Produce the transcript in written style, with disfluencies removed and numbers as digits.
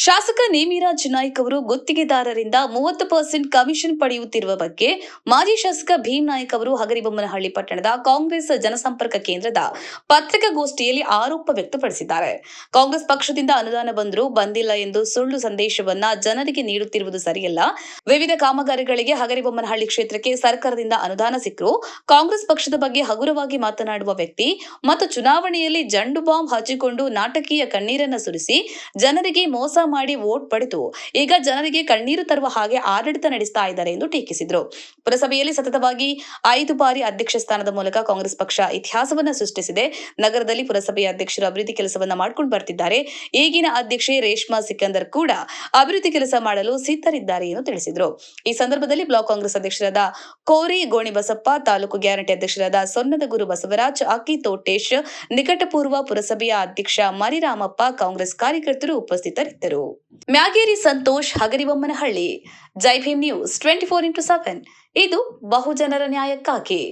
ಶಾಸಕ ನೇಮಿರಾಜ್ ನಾಯ್ಕ್ ಅವರು ಗುತ್ತಿಗೆದಾರರಿಂದ 30% ಕಮಿಷನ್ ಪಡೆಯುತ್ತಿರುವ ಬಗ್ಗೆ ಮಾಜಿ ಶಾಸಕ ಭೀಮ್ ನಾಯ್ಕ್ ಅವರು ಹಗರಿಬೊಮ್ಮನಹಳ್ಳಿ ಪಟ್ಟಣದ ಕಾಂಗ್ರೆಸ್ ಜನಸಂಪರ್ಕ ಕೇಂದ್ರದ ಪತ್ರಿಕಾಗೋಷ್ಠಿಯಲ್ಲಿ ಆರೋಪ ವ್ಯಕ್ತಪಡಿಸಿದ್ದಾರೆ. ಕಾಂಗ್ರೆಸ್ ಪಕ್ಷದಿಂದ ಅನುದಾನ ಬಂದಿಲ್ಲ ಎಂದು ಸುಳ್ಳು ಸಂದೇಶವನ್ನ ಜನರಿಗೆ ನೀಡುತ್ತಿರುವುದು ಸರಿಯಲ್ಲ. ವಿವಿಧ ಕಾಮಗಾರಿಗಳಿಗೆ ಹಗರಿಬೊಮ್ಮನಹಳ್ಳಿ ಕ್ಷೇತ್ರಕ್ಕೆ ಸರ್ಕಾರದಿಂದ ಅನುದಾನ ಸಿಕ್ಕರೂ ಕಾಂಗ್ರೆಸ್ ಪಕ್ಷದ ಬಗ್ಗೆ ಹಗುರವಾಗಿ ಮಾತನಾಡುವ ವ್ಯಕ್ತಿ ಮತ್ತು ಚುನಾವಣೆಯಲ್ಲಿ ಜಂಡು ಬಾಂಬ್ ಹಚ್ಚಿಕೊಂಡು ನಾಟಕೀಯ ಕಣ್ಣೀರನ್ನು ಸುರಿಸಿ ಜನರಿಗೆ ಮೋಸ ಮಾಡಿ ವೋಟ್ ಪಡೆದು ಈಗ ಜನರಿಗೆ ಕಣ್ಣೀರು ತರುವ ಹಾಗೆ ಆಡಳಿತ ನಡೆಸ್ತಾ ಇದ್ದಾರೆ ಎಂದು ಟೀಕಿಸಿದರು. ಪುರಸಭೆಯಲ್ಲಿ ಸತತವಾಗಿ 5 ಬಾರಿ ಅಧ್ಯಕ್ಷ ಸ್ಥಾನದ ಮೂಲಕ ಕಾಂಗ್ರೆಸ್ ಪಕ್ಷ ಇತಿಹಾಸವನ್ನ ಸೃಷ್ಟಿಸಿದೆ. ನಗರದಲ್ಲಿ ಪುರಸಭೆಯ ಅಧ್ಯಕ್ಷರು ಅಭಿವೃದ್ಧಿ ಕೆಲಸವನ್ನ ಮಾಡಿಕೊಂಡು ಬರ್ತಿದ್ದಾರೆ. ಈಗಿನ ಅಧ್ಯಕ್ಷೆ ರೇಷ್ಮಾ ಸಿಕಂದರ್ ಕೂಡ ಅಭಿವೃದ್ಧಿ ಕೆಲಸ ಮಾಡಲು ಸಿದ್ಧರಿದ್ದಾರೆ ಎಂದು ತಿಳಿಸಿದರು. ಈ ಸಂದರ್ಭದಲ್ಲಿ ಬ್ಲಾಕ್ ಕಾಂಗ್ರೆಸ್ ಅಧ್ಯಕ್ಷರಾದ ಕೋರಿ ಗೋಣಿಬಸಪ್ಪ, ತಾಲೂಕು ಗ್ಯಾರಂಟಿ ಅಧ್ಯಕ್ಷರಾದ ಸೊನ್ನದಗುರು ಬಸವರಾಜ್, ಅಕ್ಕಿ ತೋಟೇಶ್, ನಿಕಟಪೂರ್ವ ಪುರಸಭೆಯ ಅಧ್ಯಕ್ಷ ಮರಿರಾಮಪ್ಪ, ಕಾಂಗ್ರೆಸ್ ಕಾರ್ಯಕರ್ತರು ಉಪಸ್ಥಿತರಿದ್ದರು. ಮ್ಯಾಗೇರಿ ಸಂತೋಷ್, ಹಗರಿಬೊಮ್ಮನಹಳ್ಳಿ. ಜೈ ಭೀಮ್ ನ್ಯೂಸ್ 24x7 ಇದು ಬಹುಜನರ ನ್ಯಾಯಕ್ಕಾಗಿ.